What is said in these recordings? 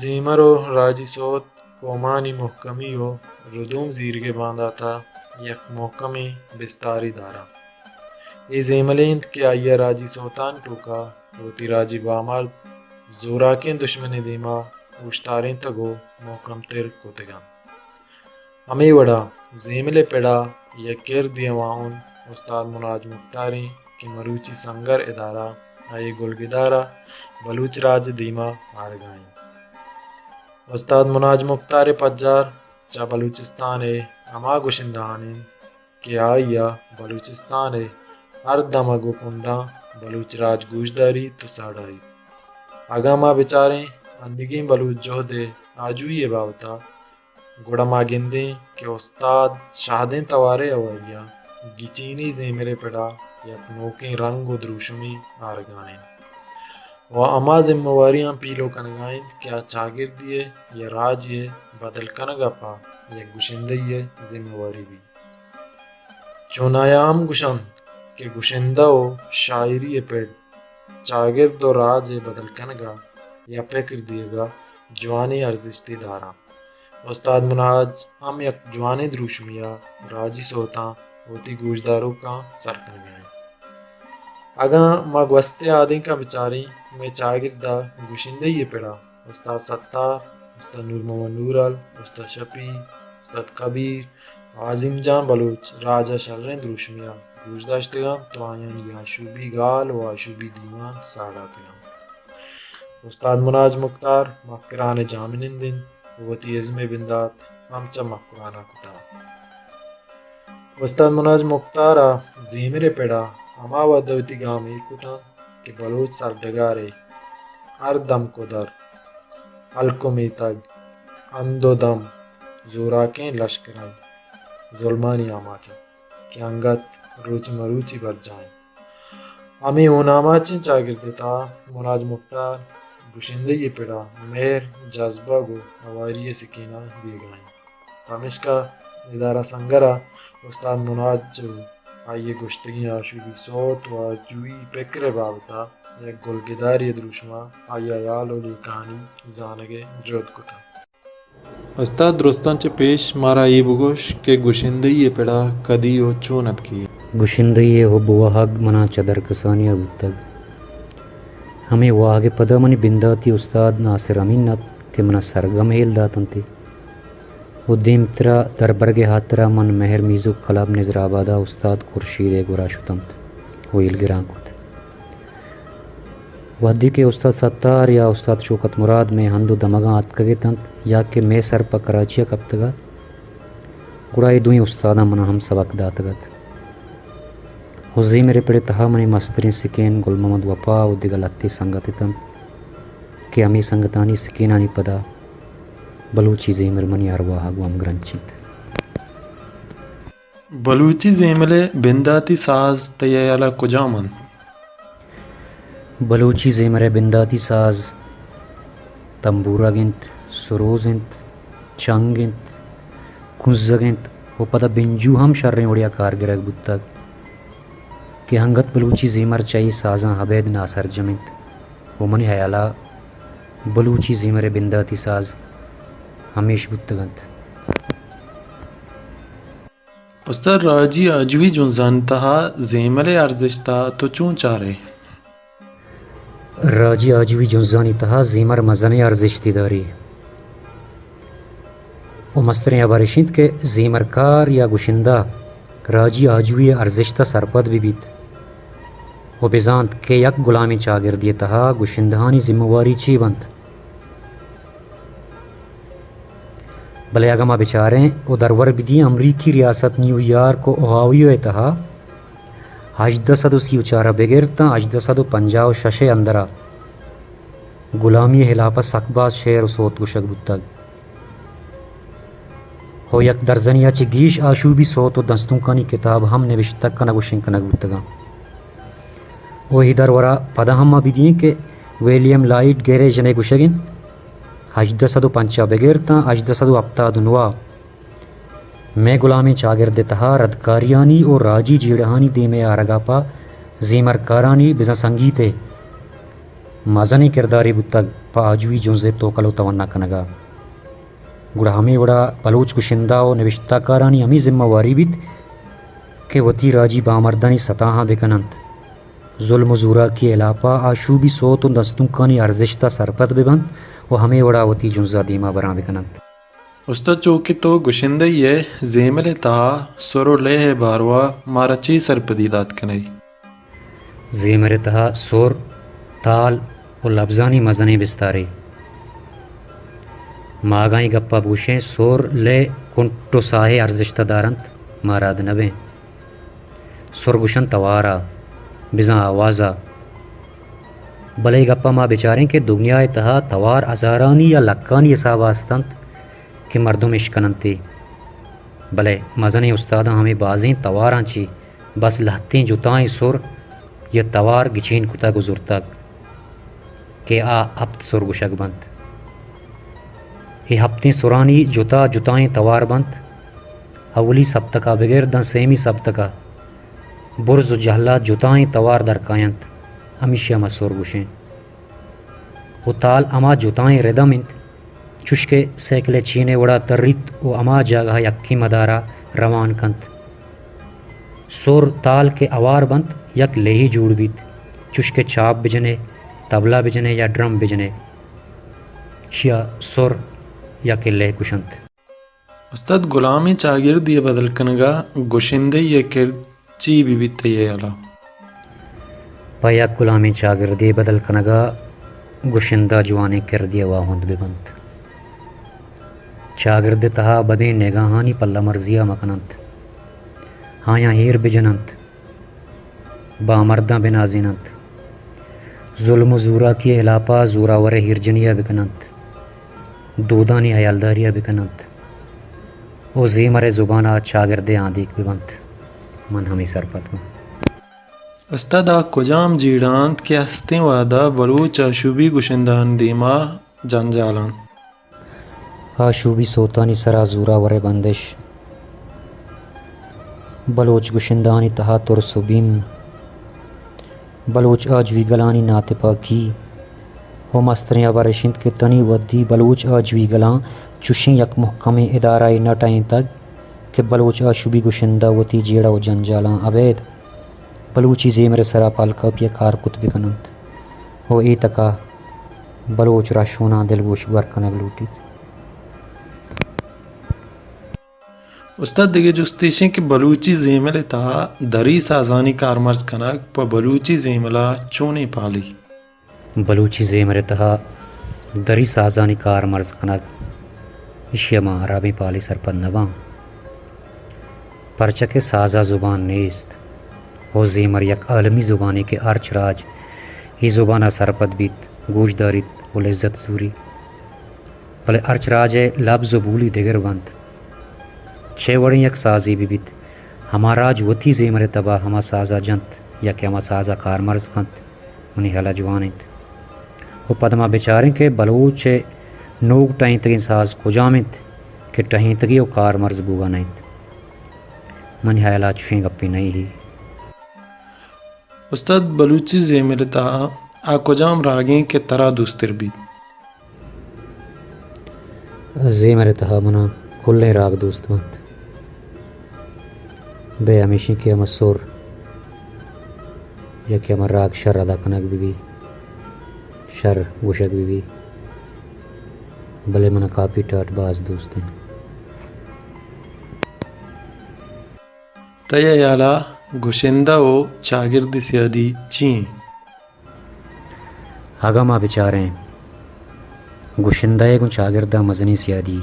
زیمرو راجی صوت کومانی محکمی و ردوم زیر کے باندھا تھا یک محکمی بستاری دارا ای زیملیند کہ آئیے راجی صوتان ٹوکا روتی راجی بامرد زوراکین دشمن دیما اوشتارین تگو محکم تر کوتگان ہمیں وڑا زیملے پیڑا یک کر دیواؤن استاد مناج مختاری کی مروچی سنگر ادارہ آئی گلگدارا بلوچ راج دیما آرگائیں استاد مناج مختار پجار چا بلوچستان اما گشندہانی کہ آئیا بلوچستان ہر دمگو کنڈا بلوچ راج گوشداری تو ساڑائی آگا ما بچاریں انگیں بلوچ جہدے آجوئی باوتا گوڑا ما گندیں کہ استاد شاہدیں توارے اوائیا گیچینی زیمرے پڑا یک نوکیں رنگ و دروشمی آرگانیں و اما ذمواریاں پیلو کنگائیں کیا چاگردیے یا راجیے بدل کنگا پا یا گشندیے ذمواری بھی چونایام گشند کہ گشندہ و شاعری پیڑ چاگرد و راج بدل کنگا یا فکر دیے گا جوانی ارزشتی دارا استاد مناج ہم یک جوانی دروشمیا راجی سوتا ہوتی گوشداروں کا سرکن گئے اگاں ما گوستے آدیں کا بچاری میں چاگردہ گوشندے یہ پڑا استاد ستار استاد نور محمد نورال استاد شفیع استاد کبیر عظیم جان بلوچ راجہ شرین دروشمیا گوشداشتگاں تو آیان یا شوبی گال و آشوبی دیوان ساڑاتگاں استاد مناج مختار مکران جامنین دن وتی عزم بندات ہمچا مکرانا کتا استاد مناج مختارا زیمرے پیڑا اما ودوتی گامی کتا کہ بلوچ سر ڈگارے ہر دم کو در حلقوں میں تگ اندو دم زوراکیں لشکریں ظلمانی آماچا کہ انگت روچی مروچی بر جائیں ہمیں اون آماچیں چاگردتا مناج مختار گشندے یہ پڑا مہر جذبہ گو ہواری سکینہ دی گائیں ہمشکا ادارہ سنگرہ استاد مناج جو آئیے گشتگی آشوبی صوت و آجوئی پکر بابتا یک گلگداری دروشما آئی آیال و کہانی زانگے جود کتا استاد درستان چے پیش مارا ای بگوش کہ گشندئی پیڑا کدی و چونت کی گشندئی حب و حق منا چدر کسانیا بودتگ ہمیں واگ پدا منی بنداتی استاد ناصر امینت کہ منا سرگم ہیل داتن تے و دیمترا در برگ ہاترا من مہر میزو کلاب نظر آبادا استاد خورشید گورا شتنت ویل گران کت ودی کے استاد ستار یا استاد شوکت مراد میں ہندو دمگاں اتکگے تنت یا کہ میں سر پا کراچیا کبتگا گرائی دوئی استادا منا ہم سبق داتگت حضی میرے پڑے تہا منی مسترین سکین گل محمد وفا و دگلتی سنگتی تنت کہ امی سنگتانی سکینانی پدا بلوچی زیمر منی ارواح گوام گرنچیت بلوچی زیملے بنداتی ساز تیالا کجامن بلوچی زیمر بنداتی ساز تنبورا گنت سروز انت چنگ انت کنزگ انت و پدا بنجو ہم شرین اڑیا کارگرگ بودتگ کہ ہنگت بلوچی زیمر چائی سازاں حبید ناصر جمنت و منی حیالا بلوچی زیمر بنداتی ساز ہمیش بودتگنت استاد راجی آجوی جون زانتہا زیملے ارزشتا تو چون چارے راجی آجوی جنزانی تہا زیمر مزنی ارزشتی داری و مسترین عبارشند کے زیمر کار یا گشندہ راجی آجوی ارزشتا سرپد بھی بیت و بزاند کہ یک غلامی چاگردی تہا گشندہانی ذمواری چی بند بلے اگما بچاریں او درور بدی امریکی ریاست نیو یارک و اوہاویو تہا 1834 بگرتا 1856 اندرا غلامی خلاف سکباز شہر سوت گشک بودتگ ہو یک درزنیا چی گیش آشوبی سوت و دستوں کانی کتاب ہم نوشتک کنگ و شنکنگ بودتگا او ہی درورا پدا ہم بدیں کہ ویلیام لائٹ گیرے جنے گوشگن 850 بگیرتا 879 میں غلامی چاگرد تہا ردکاریانی اور راجی جیڑہانی دیمے آرگاپا زیمر کارانی بزن سنگیتے مازنی کرداری بتگ پا آجوی جنزے توکلو تونا کنگا گڑا ہمیں وڑا بلوچ کشندہ و نوشتہ کارانی ہمیں ذمہ واری بیت کہ وطی راجی بامردانی سطاہاں بکنند ظلم و زورا کی علاپا آشوبی صوت و دستوں کانی ارزشتہ سرپت ببند و ہمیں وڑا وطی جنزہ دیما بران بکنند. استاد چوکی تو گشندہ یہ زیمل تہا سرو لے باروا مارچی سرپدیدات کنائی. زیمر تہا سور تال و لفظانی مزنی بستاری ماگائیں گپا بوشیں سور لے کنٹو ساہے ارزشتہ دارند ماراد نبیں سور گوشن توارا بزاں آوازا بلے گپا ما بیچاریں کہ دنیا تہا توار ہزارانی یا لکانی حساب آستند کہ مردم اشکننتی بلے مزنی استادہ ہمیں بازیں تواران چی بس لہتیں جتائیں سور یہ توار گچین کتا گزرتاک کہ آ ہفت سور گشک بند یہ ہفتیں سورانی جتا جتائیں توار بند اولی سبتکا بغیر دن سیمی سبتکا برز و جہلات جتائیں توار درکائنت ہمیشہ ما سور گوشیں و تال اما جتائیں ردم انت چشکے سیکلے چینے وڑا ترریت و اما جاگہ یکی مدارا روان کنت سور تال کے اوار بند یک لیہی جوڑ بیت چشکے چاپ بجنے تبلا بجنے یا ڈرم بجنے شیا سور یا کہ لے کشنت. استاد غلامی چاگرد یہ بدل کنگا گشندہ یہ کرد چی بھی بیت یہ علا پایا غلامی چاگردی بدل کنگا گشندہ جوانے کردی واہند ببند چاگرد تہا بدیں نگاہانی پلہ مرضیہ مکنند ہایا ہیر بجنند بامردہ بنازینند ظلم و زورا کی علاپا زوراور ہرجنیہ بکنند دودانی حیالداریہ بکنند او زیمر زبانہ چاگرد آندیک ببند من ہمیں سرپت میں. استاد آ کجام جیڑاند کہ ہستیں وعدہ بلوچ آشوبی گشندان دیما جنجالان آشوبی سوتانی سرا زوراور بندش بلوچ گشندانی تہا ترس و بیم بلوچ آجوی گلانی ناتپا کی ہو مستریں ابرشند کے تنی ودی بلوچ آجوی گلان چشیں یک محکم ادارہ نٹائیں تک کہ بلوچ آشوبی گشندہ وتی جیڑا و جنجالاں عبید بلوچی زیمر سرا پالکا پیا کار کت بکنند ہو ای تکا بلوچ راشونا دل گوش ورکنگ لوٹی. استاد دیگه جستیشیں کہ بلوچی زیمل تہا دری سازانی کارمرز کنک پا بلوچی زیملا چونے پالی. بلوچی زیمر تہا دری سازانی کار مرز کنگ اشیا ما عربی پالی سرپد نوان پرچک سازا زبان نیست ہو زیمر یک عالمی زبانی کے ارچ راج ہی زبانہ سرپد بیت گوش دارید و لذت زوری بلے ارچ راج لفظ و بولی دیگر بند چھ وڑیں یک سازی بھی بیت ہما راج وتی زیمر تبا ہما سازا جنت یا کہ ہما سازا کار مرز کنت انہیں حلا جوانیت و پدما بیچاریں کہ بلوچ نوگ ٹائیں تگیں ساز کجامت کہ ٹہیں تگی و کار مرز بوگا نہیں منی حیالات چوشیں گپی نہیں ہی. استاد بلوچی زیمل تہا آ کجام راگیں کہ ترا دوستر بیت. زیمر تہا منا کلیں راگ دوست مند بے ہمیشی کے ہم سور یا کہ ہم راگ شر ادا کنک بھی شر گوشک بھی بلے منا کافی ٹاٹ باز دوست ہیں. تیا یالا گشندہ و چاگرد سیادی چین آگا ماں بیچاریں گشندہ گن چاگردہ مزنی سیادی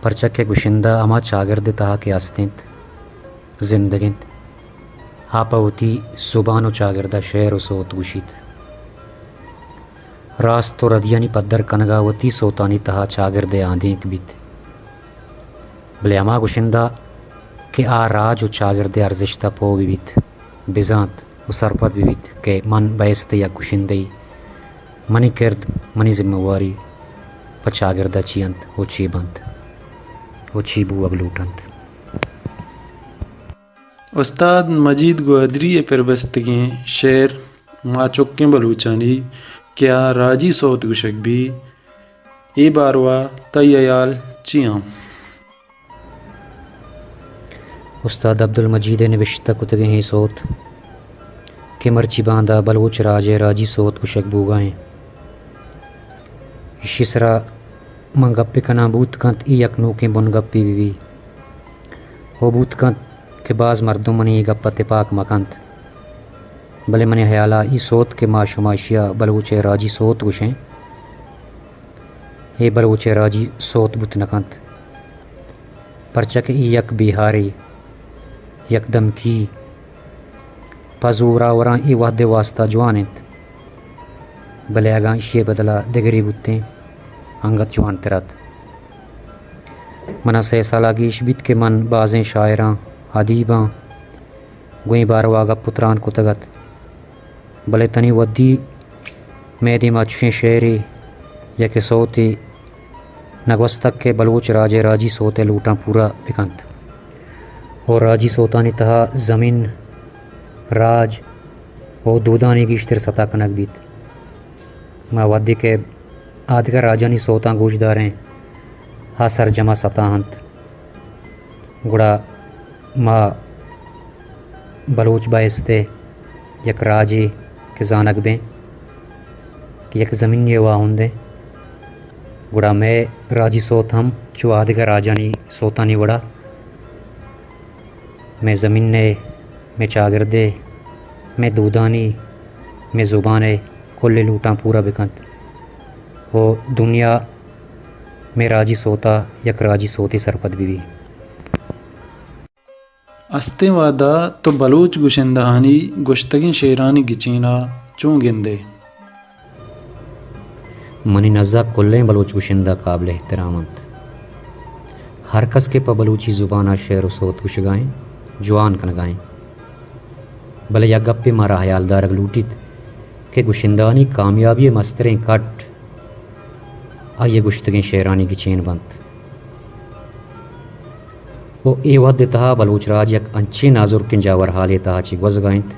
پرچک گشندہ اما چاگرد تہا کے آستینت زندگینت آپا ہوتی زبان و چاگردہ شعر و صوت گوشید راست و ردیانی پدر کنگا وتی سوتانی تہا چاگرد آندینک بیت بلے اما گشندہ کہ آ راج و چاگرد ارزشتہ پو بھی بیت بزانت و سرپد بیت کہ من بیست یا کشندی منی کرد منی ذمہ واری پچاگردہ چیانت ہو چی بند ہو چی بو اگلوٹنت. استاد مجید گوہدری پربستگیں شعر ما چکیں بلوچانی کیا راجی صوت گشک بھی ای باروا تیال چیاں. استاد عبدالمجید نوشتہ کتگیں ہی صوت کہ مرچی باندھا بلوچ راجے راجی صوت کشک بوگائیں شسرا من گپی کنا بوت کنت ای یک نوکیں بن گپی بھی ہو بوت کنت کہ بعض مردم منی گپت پاک مکنت بلے منی حیالہ ای صوت کے ما شماشیا بلوچ راجی صوت گشیں ای بلوچ راجی صوت بوت نکنت پرچک ای یک بیہاری یک دم کی پزورا وراں ای وحد واسطہ جوانت بلے اگاں اشیے بدلا دگری بوتیں انگت جوان ترت منا سے سالہ گیش بیت کے من بازیں شاعراں ادیباں گوئیں بارواگا پتران کو تگت بلے تنی ودی میدی مچھیں شعری یا کہ صوتی نگوستک کے بلوچ راجے راجی صوتے لوٹاں پورا بکنت اور راجی صوتانی تہا زمین راج اور دودانی گیشتر سطح کنک بیت ما ودی کے آدھگا راجانی صوتاں گوش داریں ہا سر جمع سطح ہنت گڑا ما بلوچ بائستے یک راجی کے زانک بیں کہ یک زمین یہ واہن دیں گڑا میں راجی صوت ہم چو آدھگا راجانی صوتانی وڑا میں زمین نے میں چاگردے میں دودانی میں زبانے کل لوٹاں پورا بکنت ہو دنیا میں راجی صوتا یک راجی صوتی سرپد بھی استے وادا تو بلوچ گشندہانی گشتگیں شیرانی گچینا چوں گندے منی نزا کلیں بلوچ گشندہ قابل احترامت ہر کس کے پا بلوچی زبانہ شعر و صوت گشگائیں جوان کنگائیں بلے یا گپی مارا حیال دارگ لوٹیت کہ گشندانی کامیابی مستریں کٹ آئیے گشتگیں شیرانی کی چین بنت وہ ای وحد تہا بلوچ راج یک انچی نازر کنجاور حالی تہا چی گوزگائنت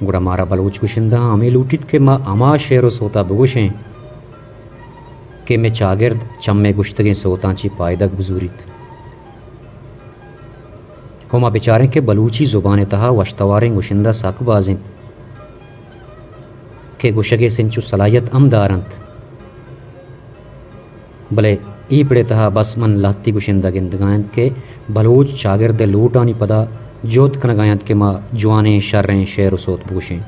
گڑا مارا بلوچ گشندہ ہمیں لوٹیت کہ ما اما شعر و صوتا بگوشیں کہ میں چاگرد چمے گشتگیں صوتاں چی پائدک بزوریت ہما بیچاریں کہ بلوچی زبان تہا وشتواریں گشندہ ساک بازیں کہ گشگے سنچو صلاحیت ام دارنت بلے ای پڑے تہا بس من لاتی گشندہ گندگائنت کہ بلوچ چاگرد لوٹانی پدا جوت کنگائنت کہ ما جوانیں شریں شعر و صوت بوشیں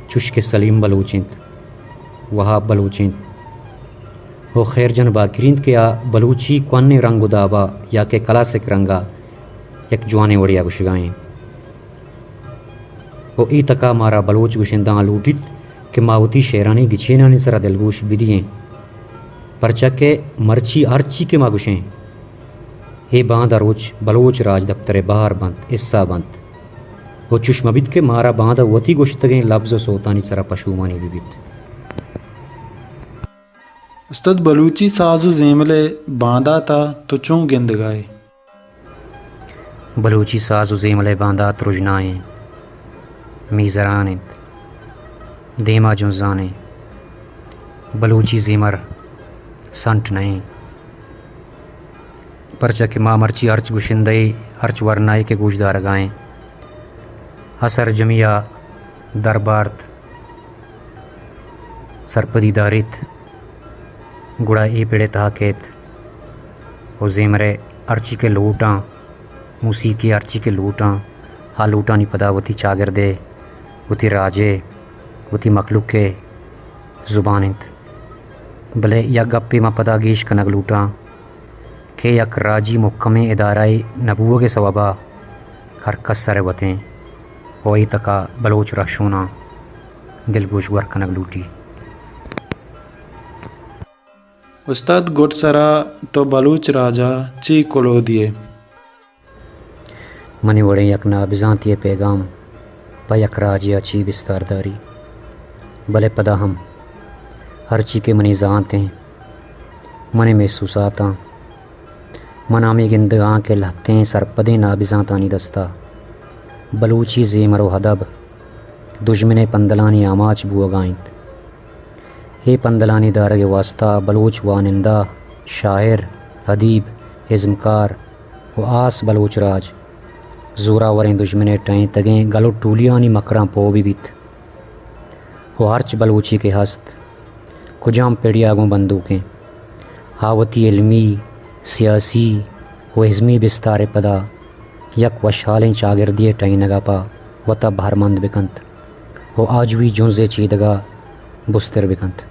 چشک سلیم بلوچینت وہاب بلوچینت ہو خیر جن باکرینت کہ آ بلوچی کون رنگ دابا یا کہ کلاسک رنگا یک جوانے وڑیا گشگائیں وہ ای تکا مارا بلوچ گشندہ لوٹیت کہ ماوتی شیرانی گچینانی سرا دلگوش بدییں پرچہ کے مرچی ارچی کے ما گشیں ہے باندھ روچ بلوچ راج دفتر باہر بند اسا بند وہ چشم بیت کے مارا باندھ وتی گشتگیں لفظ و صوتانی سرا پشومانی بھی بیت. استاد بلوچی ساز و زیملے باندھا تھا تو چوں گند گائے بلوچی ساز و زیملے باندھا ترجنائیں میزرانیں دیما جنزانیں بلوچی زیمر سنٹ نہیں پرچہ کہ ماں مرچی ارچ گشندئی ارچ ورنائی کے گوشدار گائیں حسر جمعہ دربارت سرپدی داریت گڑا ای پیڑے تحاکیت و زیمرے ارچی کے لوٹاں موسیقی ارچی کے لوٹاں ہا لوٹانی پدا وتی چاگردے وتی راجے وتی مخلوق کے زبانت بلے یا گپی ما پدا گیش کنگ لوٹاں کہ یک راجی محکمیں ادارائی نبوہ کے سوابا ہر کس سر بتیں ہوئی تکا بلوچ راشونا دل گوش ور کنگ لوٹی. استاد گٹ سرا تو بلوچ راجا چی کلو دیے منی وڑے یک نابزانتی پیغام پا یک راجیا چی بستارداری بلے پدا ہم ہر چی کے منی زانتیں منی محسوساتاں منامی گندگاں کے لہتیں سرپدیں نابزانتانی دستا بلوچی زیمر و حدب دشمن پندلانی آماچ بوگائنت اے پندلانی دارگ واسطہ بلوچ وانندہ شاعر ادیب ازمکار و آس بلوچ راج زورا وریں دشمن ٹائیں تگیں گلو ٹولیانی مکراں پو بھی بیت و ہرچ بلوچی کے ہست کجام پیڑی آگوں بندوقیں ہاوتی علمی سیاسی و ازمی بستار پدا یک وشالیں چاگردی ٹائیں نگا پا و تب ہرمند بکنت و آجوی جنزے چیدگا بستر بکنت